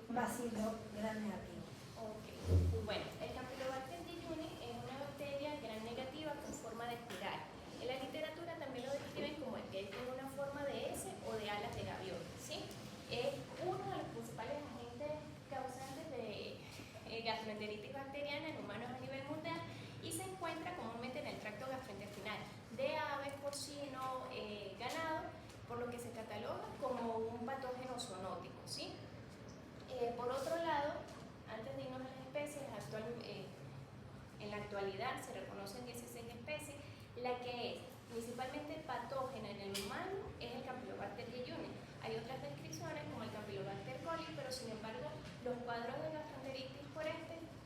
bacilo gram negativo. Ok, bueno, el Campylobacter jejuni es una bacteria gram negativa con forma de espiral. En la literatura también lo describen como el que tiene una forma de S o de alas de gaviota, ¿sí? Es uno de los principales agentes causantes de gastroenteritis bacteriana en humanos a nivel mundial y se encuentra comúnmente en el tracto gastrointestinal de aves, porcino, ganado, por lo que se cataloga como un patógeno zoonótico, ¿sí? Por otro lado, antes de irnos a las especies, en la actualidad se reconocen 16 especies, la que es principalmente patógena en el humano es el Campylobacter jejuni. Hay otras descripciones como el Campylobacter coli, pero sin embargo los cuadros de gastroenteritis por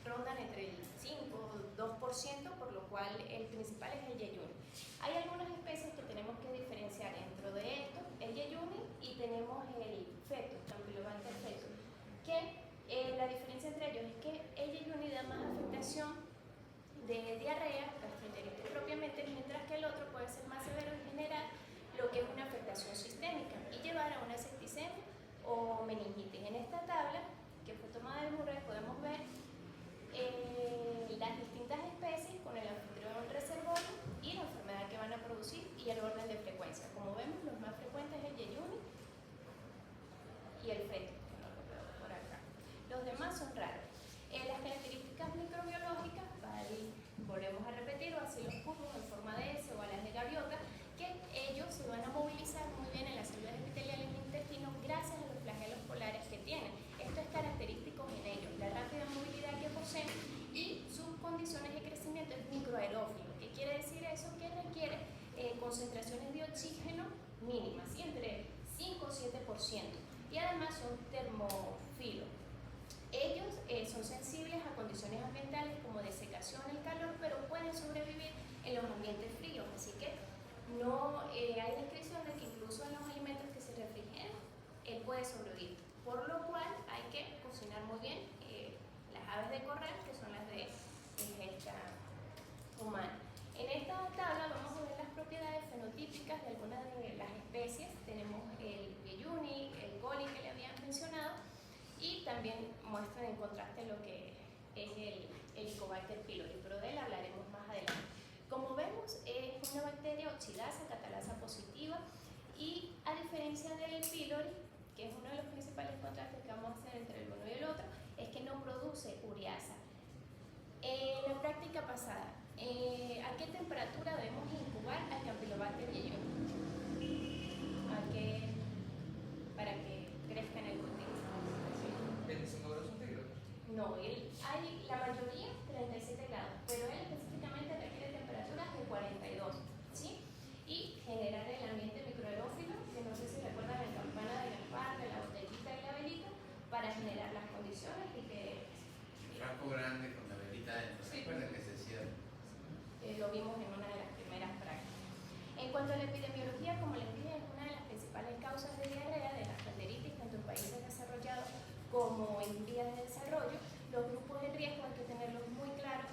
rondan entre el 5 o 2%, por lo cual el principal es el jejuni. Hay algunas especies que tenemos que diferenciar dentro de esto, el jejuni, y tenemos el feto, Campylobacter feto, que la diferencia entre ellos es que el jejuni da más afectación de diarrea, gastroenteritis propiamente, mientras que el otro puede ser más severo en general, lo que es una afectación sistémica y llevar a una septicemia o meningitis. En esta tabla, que fue tomada de Murray, podemos ver las distintas especies con el anfitrión reservorio y la enfermedad que van a producir y el orden de frecuencia. Como vemos, los más frecuentes es el jejuni y el feto, que no lo veo por acá. Los demás son raros. Las características microbiológicas, volvemos a repetir, bacilos curvos en forma de S o alas de gaviota, que ellos se van a movilizar muy bien en las células epiteliales del intestino gracias a los flagelos polares que tienen. Esto es característico en ellos, la rápida movilidad que poseen y sus condiciones de crecimiento es microaerófilo. ¿Qué quiere decir eso? Que requiere concentraciones de oxígeno mínimas, ¿sí? Entre 5 o 7%, y además son termófilos. Ellos son sensibles a condiciones ambientales como desecación, el calor, pero pueden sobrevivir en los ambientes fríos, así que no hay descripción de que incluso en los alimentos que se refrigeran, él puede sobrevivir, por lo cual hay que cocinar muy bien las aves de corral, que son las de ingesta humana. En esta tabla vamos a ver las propiedades fenotípicas de algunas de las especies. Tenemos el jejuni, el coli que le habían mencionado, y también muestran en contraste lo que es el Helicobacter pylori, pero de él hablaremos más adelante. Como vemos, es una bacteria oxidasa, catalasa positiva, y a diferencia del pylori, que es uno de los principales contrastes que vamos a hacer entre el uno y el otro, es que no produce ureasa. En la práctica pasada, ¿a qué temperatura debemos incubar al Campylobacter jejuni? Para que crezca en el cultivo. 25 grados centígrados. No, hay la mayoría 37 grados, pero él específicamente requiere temperaturas de 42, ¿sí? Y generar el ambiente microaerófilo, que no sé si recuerdan la campana de Gaspar, de la botellita y la velita, para generar las condiciones y que... El frasco grande con la velita dentro, ¿se acuerdan que se decía? Lo vimos en una de las primeras prácticas. En cuanto a la epidemiología, como les dije, es una de las principales causas de diarrea, de gastroenteritis, tanto en países desarrollados como en vías de desarrollo. Los grupos de riesgo hay que tenerlos muy claros,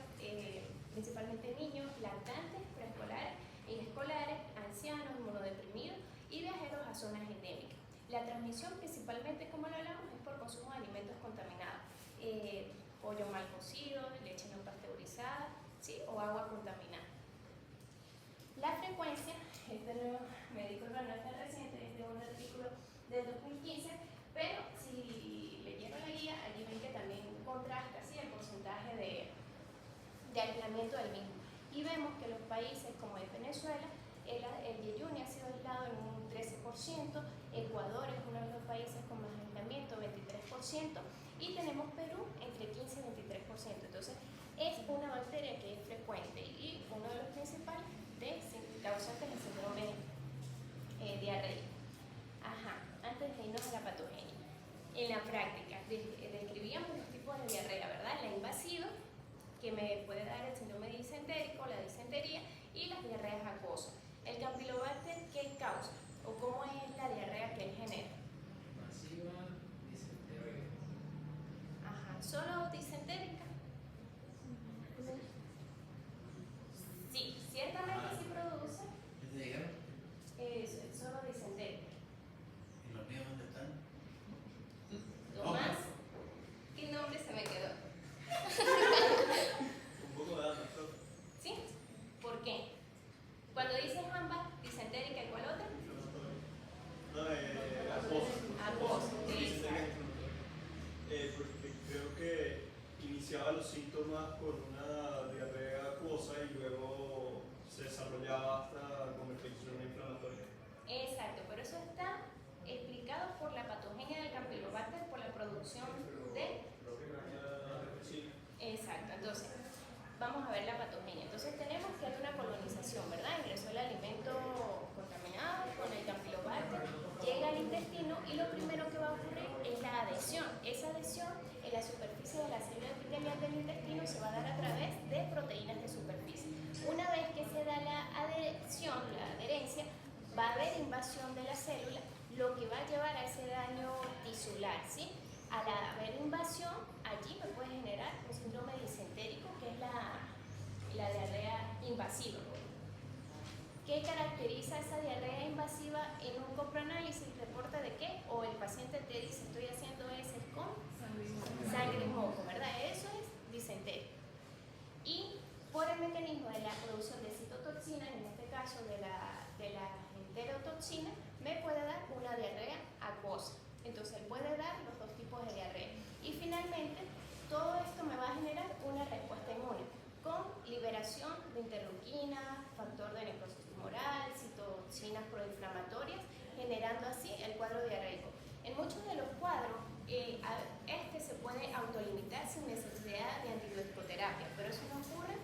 principalmente niños, lactantes, preescolares y escolares, ancianos, inmunodeprimidos y viajeros a zonas endémicas. La transmisión principalmente, como lo hablamos, es por consumo de alimentos contaminados, pollo mal cocido, leche no pasteurizada, ¿sí? O agua contaminada. La frecuencia, este nuevo médico no es tan reciente, es de un artículo del 2015, pero si leyeron la guía, allí ven que también contrasta, ¿sí?, el porcentaje de aislamiento del mismo. Y vemos que los países como es Venezuela, el jejuni ha sido aislado en un 13%, Ecuador es uno de los países con más aislamiento, 23%, y tenemos Perú entre 15 y 23%. Entonces, es una bacteria que es frecuente y uno de los principales causantes del síndrome diarreico. Antes de irnos a la patogenia. En la práctica, describíamos los tipos de diarrea, ¿verdad? La invasiva, que me puede dar el síndrome disentérico, la disentería y las diarreas acuosas. El Campylobacter, ¿qué causa? ¿O cómo es la diarrea que él genera? Masiva, disentería. ¿Solo disentérica? Sí, ciertamente sí produce. ¿Ya te llegaron? Eso, es solo disentérica. ¿Y los míos dónde están? Lo más adhesión, la adherencia, va a haber invasión de la célula, lo que va a llevar a ese daño tisular, ¿sí? Al haber invasión, allí me puede generar un síndrome disentérico, que es la diarrea invasiva. ¿Qué caracteriza esa diarrea invasiva? En un coproanálisis reporta de qué, o el paciente te dice estoy haciendo heces con sangre y moco, ¿verdad? Eso es disentería. Y por el mecanismo de la producción de citotoxinas, en este caso de la enterotoxina, me puede dar una diarrea acuosa. Entonces puede dar los dos tipos de diarrea. Y finalmente, todo esto me va a generar una respuesta inmune con liberación de interleuquina, factor de necrosis tumoral, citotoxinas proinflamatorias, generando así el cuadro diarreico. En muchos de los cuadros, este se puede autolimitar sin necesidad de antibiótico-terapia, pero eso no ocurre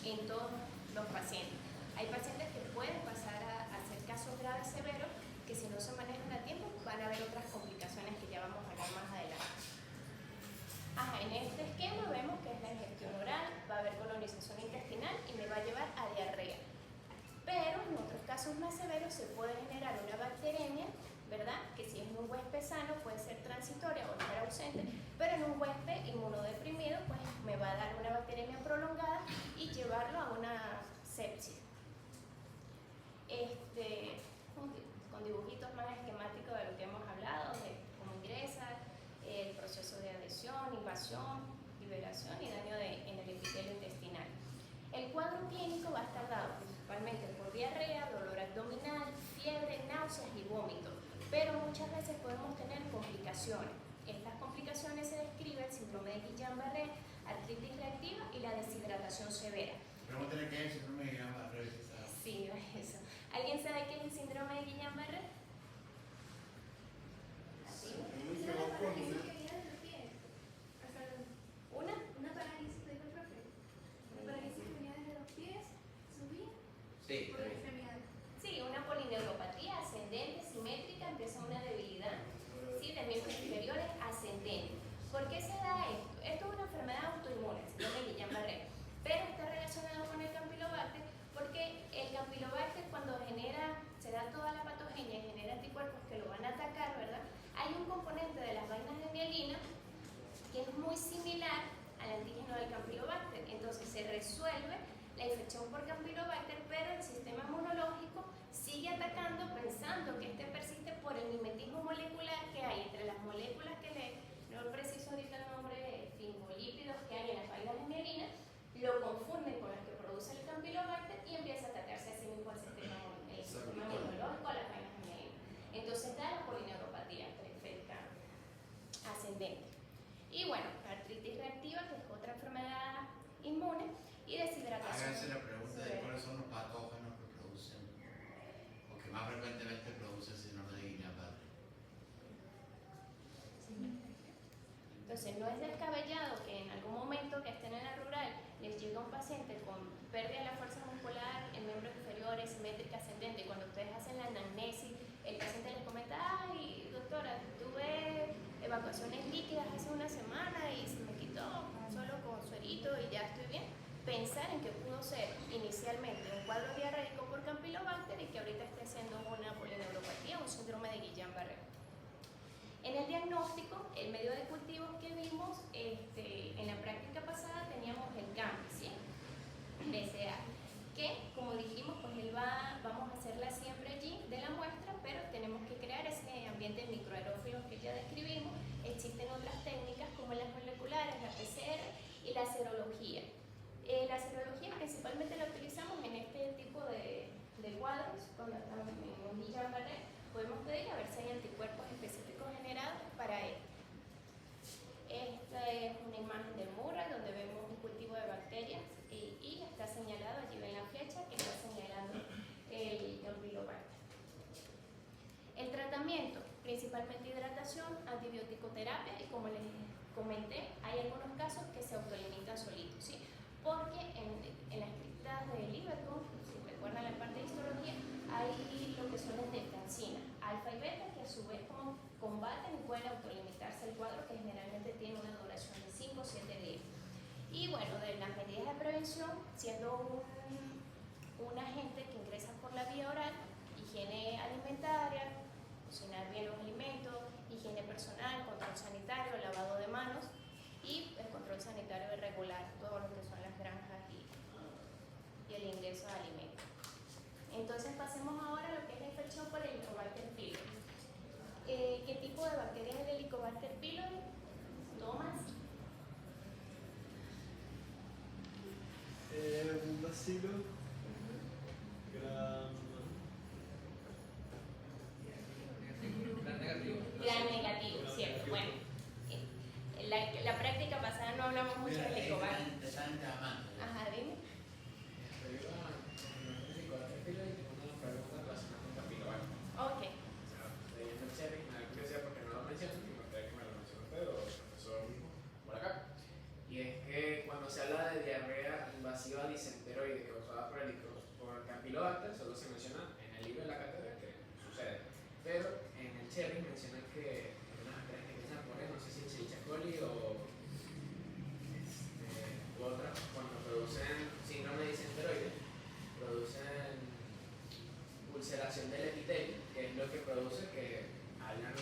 en todos los pacientes. Hay pacientes que pueden pasar a ser casos graves severos que si no se manejan a tiempo van a haber otras complicaciones que ya vamos a hablar más adelante. En este esquema vemos que es la ingestión oral, va a haber colonización intestinal y me va a llevar a diarrea. Pero en otros casos más severos se puede generar una bacteremia, ¿verdad? Que si es en un huésped sano puede ser transitoria o estar ausente, pero en un huésped inmunodeprimido pues me va a dar una bacteremia prolongada y llevarlo a una sepsis. Con dibujitos más esquemáticos de lo que hemos hablado, de cómo ingresa, el proceso de adhesión, invasión, liberación y daño en el epitelio intestinal. El cuadro clínico va a estar dado principalmente por diarrea, dolor abdominal, fiebre, náuseas y vómito, pero muchas veces podemos tener complicaciones. Estas complicaciones se describen síndrome de Guillain-Barré, artritis reactiva y la deshidratación severa. Pero vamos a tener que ver síndrome de Guillain-Barré. Sí, eso. ¿Alguien sabe qué es el síndrome de Guillain-Barré? ¿Así? Una parálisis, ¿te dijo el profe? Una parálisis que venía desde los pies, subía Sí, por la extremidad. Sí, una polineuropatía ascendente, simétrica, empieza una debilidad, ¿sí? De miembros inferiores ascendente. ¿Por qué se da esto? Esto es una enfermedad autoinmune, el síndrome de Guillain-Barré, pero está relacionado con el Campylobacter porque el Campylobacter cuando se da toda la patogenia y genera anticuerpos que lo van a atacar, ¿verdad? Hay un componente de las vainas de mielina que es muy similar al antígeno del Campylobacter. Entonces se resuelve la infección por Campylobacter, pero el sistema inmunológico sigue atacando pensando que este persiste por el mimetismo molecular que hay entre las moléculas no preciso ahorita el nombre, fingolípidos que hay en las vainas de mielina, lo confunden con las que produce el Campylobacter y empieza a atacarse a sí mismo el sistema inmunológico, las vainas de mielina. Entonces da la polineuropatía periférica ascendente. Y bueno, artritis reactiva, que es otra enfermedad inmune, y deshidratación. Háganse la pregunta de cuáles son los patógenos que producen, o que más frecuentemente producen síndrome de Guillain-Barré. Entonces, no es descabellado que en algún momento que estén en la rural les llegue un paciente con pérdida de la fuerza muscular en miembros inferiores, simétrica, ascendente, y cuando ustedes hacen la anamnesis, el paciente les comenta, ay, doctora, tuve evacuaciones líquidas hace una semana y se me quitó solo con suerito y ya estoy bien. Pensar en que pudo ser inicialmente un cuadro diarreico por Campylobacter y que ahorita esté siendo una polineuropatía o un síndrome de Guillain-Barré. En el diagnóstico, el medio de cultivos que vimos en la práctica pasada teníamos el CAMPI, ¿sí? BCA, que como dijimos, pues vamos a hacer la siembra allí de la muestra, pero tenemos que crear ese ambiente de microaerófilos que ya describimos. Existen otras técnicas como las moleculares, la PCR y la serología. La serología principalmente la utilizamos en este tipo de cuadros, cuando estamos en un Guillain-Barré, podemos pedir a ver si hay anticuerpos específicos generados para él. Esta es una imagen de Murray donde vemos un cultivo de bacterias y está señalado, allí ven la flecha que está señalando el Campylobacter. El tratamiento, principalmente hidratación, antibiótico-terapia y como les comenté, hay algunos casos que se autolimitan solitos, ¿sí? Porque en las criptas de Liverpool, si recuerdan la parte de histología, hay lo que son las defensinas, alfa y beta, que a su vez combaten y pueden autolimitarse el cuadro, que generalmente tiene una duración de 5 o 7 días. Y bueno, de las medidas de prevención, siendo un agente que ingresa la vía oral, higiene alimentaria, cocinar bien los alimentos, higiene personal, control sanitario, lavado de manos y el control sanitario de regular todo lo que son las granjas y el ingreso de alimentos. Entonces pasemos ahora a lo que es la infección por Helicobacter pylori. ¿Qué tipo de bacteria es el Helicobacter pylori? Tomás. Un bacilo gram. Gran negativo. Gran negativo, ¿cierto? Bueno, la práctica pasada no hablamos mucho Mira, del ahí Helicobacter. te están llamando. Ajá, dime. Ok. Y es que cuando se habla de diarrea invasiva disenteroide causada por Campylobacter, solo se menciona en el libro de la cátedra que sucede. Pero en el Cherry menciona que unas bacterias que empiezan por no sé si Escherichia coli o otras, cuando producen síndrome disenteroide, producen ulceración del epitelio, que es lo que produce que hayan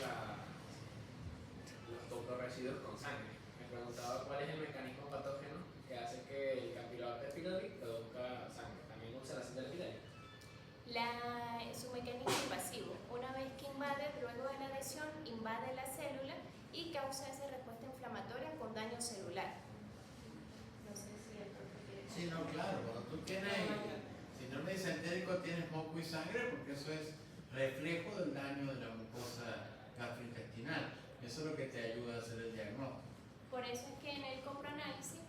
los toproresiduos con sangre. Me preguntaba cuál es el mecanismo patógeno que hace que el Campylobacter pylori produzca sangre. También ulceración del epitelio. Su mecanismo invasivo, una vez que invade, luego de la lesión, invade la célula y causa esa respuesta inflamatoria con daño celular. No sé si el profe quiere. Sí, no, claro, cuando tú tienes síndrome disentérico tienes moco y sangre porque eso es reflejo del daño de la mucosa gastrointestinal. Eso es lo que te ayuda a hacer el diagnóstico. Por eso es que en el comproanálisis se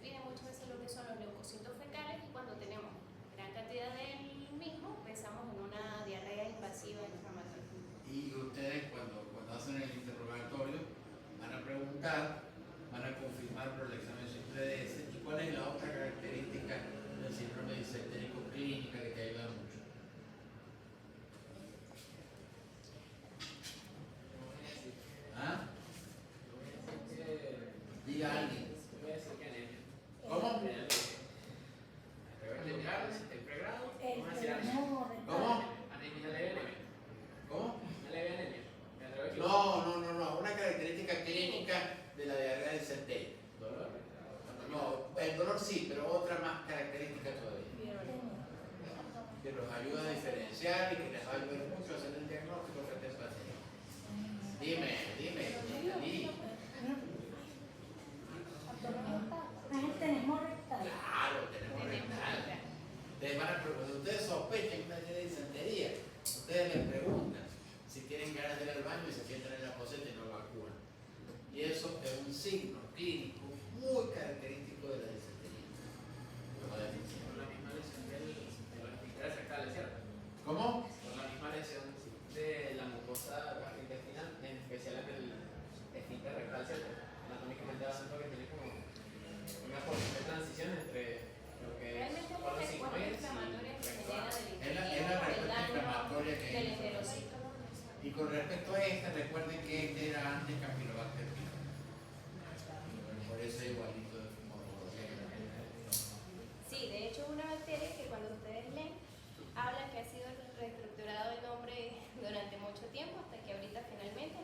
pide muchas veces lo que son los leucocitos fecales y cuando tenemos gran cantidad del mismo pensamos en una diarrea invasiva inflamatoria. Y ustedes cuando hacen el interrogatorio van a preguntar, van a confirmar por el examen simple de ese y cuál es la otra característica del síndrome disentérico clínica que te ayuda mucho. ¿Ah? Diga a alguien. Voy a decir que anemia. ¿Cómo? El pregrado. Vamos a decir anemia. ¿Cómo? Anemia, leve anemia. ¿Cómo? Una leve anemia. Me atrevo a equivocar. No, una característica clínica de la diarrea disentérica. Dolor. No, el dolor sí, pero otra más característica todavía. Que los ayuda a diferenciar y que les va a ayudar mucho a hacer el diagnóstico frente a su paciente. Dime. Tenemos rectal. Claro, tenemos renal. Ustedes van a preguntar, ustedes sospechan una de disentería. Ustedes les preguntan si tienen ganas de ir al baño y se sientan en la poseta y no evacúan. Y eso es un signo clínico muy característico de la disentería. Por la misma lesión de los esfínteres rectales, ¿cierto? ¿Cómo? Por la misma lesión de la mucosa gastrointestinal, en especial en el esfínter rectal, ¿cierto? Anatómicamente hablando que tiene como una posible transición entre lo que es Realmente es la los respuesta sigmoides inflamatoria que genera del Es la intestino, el respuesta daño inflamatoria que del hay. enterocito. Y con respecto a esta, recuerden que este era antes Campylobacter pylori. Por eso es igualito de morfología. Sí, de hecho es una bacteria que cuando ustedes leen, habla que ha sido reestructurado el nombre durante mucho tiempo hasta que ahorita finalmente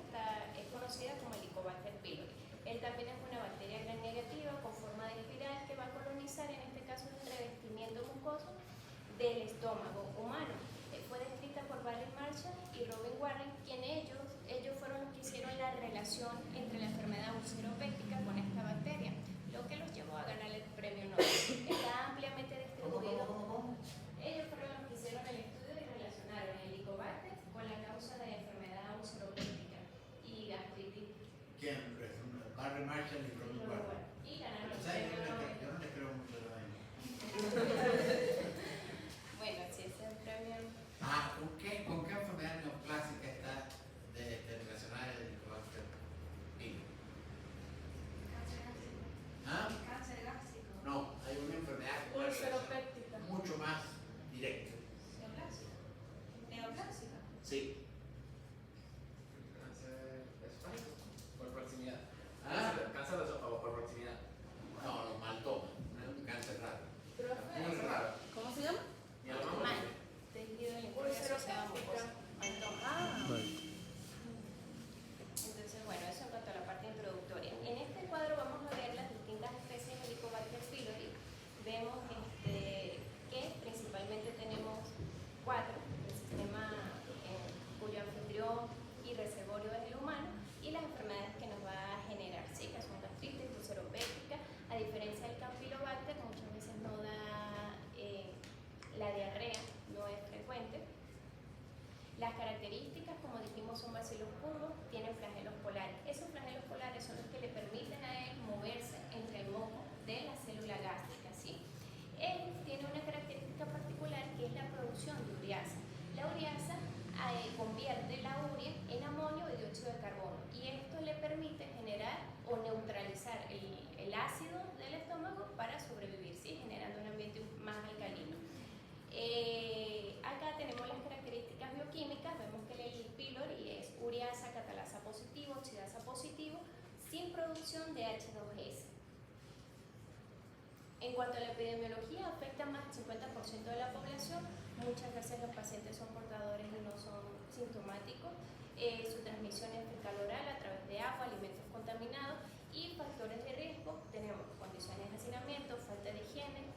es conocida como Helicobacter pylori. Él también es una bacteria gran negativa con forma de espiral que va a colonizar, en este caso, el revestimiento mucoso del estómago humano. Fue descrita por Barry Marshall y Robin Warren, quienes ellos fueron los que hicieron la relación entre la enfermedad ulceropéctica con esta bacteria, lo que los llevó a ganar el premio Nobel. Está ampliamente distribuido. Ellos fueron los que hicieron el estudio y relacionaron el Helicobacter con la causa de enfermedad ulceropética y gastritis. ¿Quién? Barry Marshall y Robin Warren. Y ganaron el O sea, premio Nobel. yo no le creo mucho a la vaina. Bueno, si ese es el premio. ¿Con qué enfermedad neoplásica está relacionada el Helicobacter pylori? características, como dijimos, son bacilos curvos, tienen flagelos polares. Esos flagelos polares son los que le permiten a él moverse entre el moco de la célula gástrica, ¿sí? Él tiene una característica particular que es la producción de ureasa. La ureasa convierte la urea en amonio y dióxido de carbono, y esto le permite generar o neutralizar el ácido del estómago para sobrevivir, ¿sí? Generando un ambiente más alcalino. Acá tenemos las características bioquímicas. Vemos que el L. pylori es ureasa catalasa positivo, oxidasa positivo, sin producción de H2S. En cuanto a la epidemiología, afecta más del 50% de la población. Muchas veces los pacientes son portadores y no son sintomáticos. Su transmisión es fecal-oral a través de agua, alimentos contaminados, y factores de riesgo. Tenemos condiciones de hacinamiento, falta de higiene,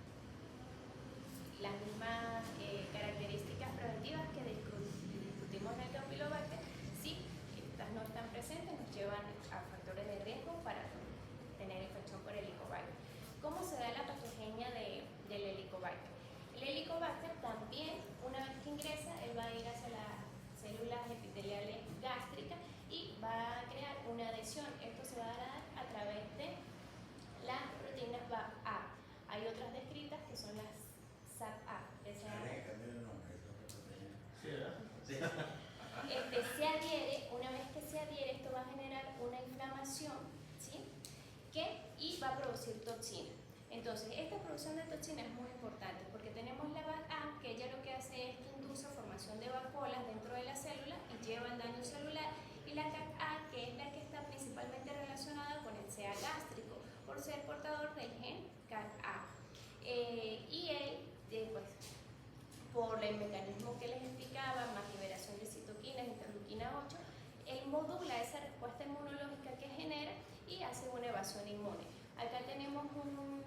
las mismas características preventivas que discutimos en el Campylobacter. Si estas no están presentes, nos llevan a factores de riesgo para tener infección por Helicobacter. ¿Cómo se da la patogenia del Helicobacter? El Helicobacter también, una vez que ingresa, él va a ir hacia las células epiteliales gástricas y va a crear una adhesión. Esto se va a dar a través de las proteínas BAP-A. Hay otras descritas que son las SAP-A. Se adhiere, una vez que se adhiere, esto va a generar una inflamación, ¿sí? Y va a producir toxina. Entonces, esta producción de toxina es muy importante porque tenemos la BAP-A, que ella lo que hace es que induce formación de vacuolas dentro de la célula y lleva al daño celular, y la CAC-A, que es la que está principalmente relacionada con el CA gástrico, por ser portador del gen CAC-A. Y él, pues, por el mecanismo que les explicaba, más liberación de citoquinas, interleuquina 8, él modula esa respuesta inmunológica que genera y hace una evasión inmune. Acá tenemos un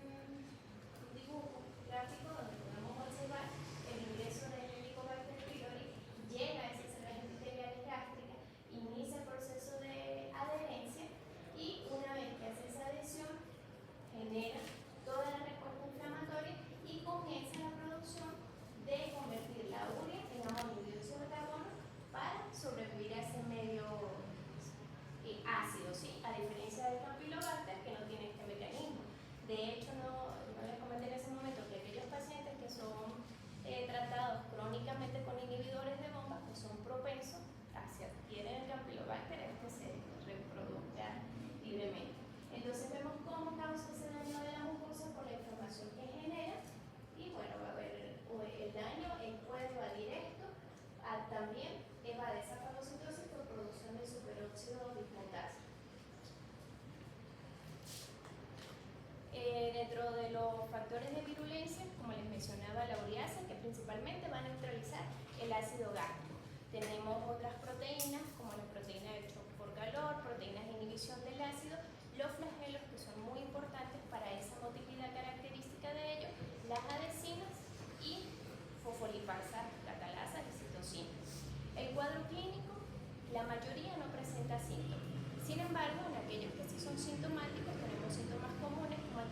dibujo gráfico donde podemos observar el ingreso del Helicobacter pylori, llega a esas células epiteliales gástricas, inicia el proceso de adherencia, y una vez que hace esa adhesión, genera toda la respuesta inflamatoria y comienza la producción de convertir la urea en amonio y dióxido de carbono para sobrevivir a ese medio ácido, ¿sí? A diferencia del Campylobacter, que no tiene este mecanismo. De hecho, no les comenté en ese momento que aquellos pacientes que son tratados crónicamente con inhibidores de bomba, pues son propensos a, si adquieren el Campylobacter, se reproduzca libremente. Entonces vemos cómo causa ese daño de la mucosa por la inflamación que genera, y bueno, va a haber el daño, el cuerpo va directo, también va de esa fagocitosis por producción de superóxido dismutasa. Dentro de los factores de virulencia, como les mencionaba, la ureasa, que principalmente va a neutralizar el ácido gástrico. Tenemos otras proteínas, como la proteína de choque por calor, proteínas de inhibición del ácido, los flagelos, que son muy importantes para esa motilidad característica de ellos, las adhesinas y fosfolipasa catalasa y citocinas. El cuadro clínico, la mayoría no presenta síntomas. Sin embargo, en aquellos que sí son sintomáticos, tenemos síntomas comunes como el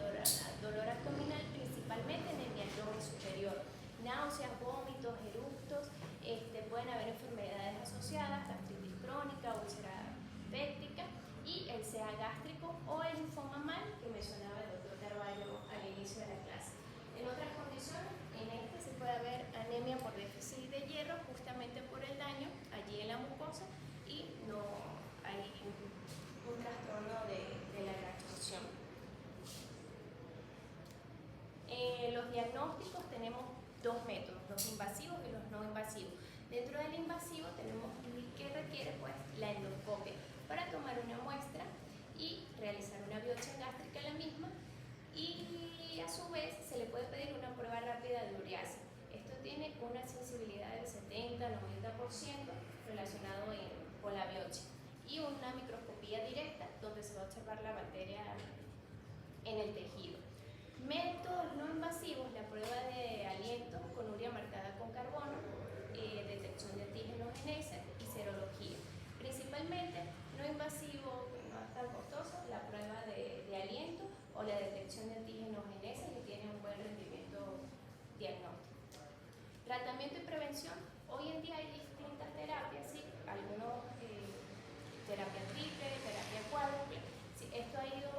dolor abdominal, principalmente en el abdomen superior, náuseas, vómitos, eructos, pueden haber enfermedades asociadas, gastritis crónica, úlcera péptica, y el CA gástrico o el linfoma mal, que mencionaba el doctor Carvalho al inicio de la clase. En otras condiciones, en se puede haber anemia por déficit de hierro, justamente por el daño allí en la mucosa, y no hay un trastorno de la transfusión. Los diagnósticos tenemos dos métodos, los invasivos y los no invasivos. Dentro del invasivo tenemos que requiere, pues, la endoscopia para tomar una muestra y realizar una biopsia gástrica en la misma, y a su vez se le puede pedir una prueba rápida de ureasa. Esto tiene una sensibilidad del 70-90% relacionado con la biopsia, y una microscopía directa donde se va a observar la bacteria en el tejido. Métodos no invasivos, la prueba de aliento con urea marcada con carbono, detección de antígenogenesa y serología. Principalmente no invasivo, no es tan costoso, la prueba de aliento o la detección de antígenogenesa, que tiene un buen rendimiento diagnóstico. Tratamiento y prevención. Hoy en día hay distintas terapia, ¿sí? Algunos terapia triple, terapia cuádruple, ¿sí? Esto ha ido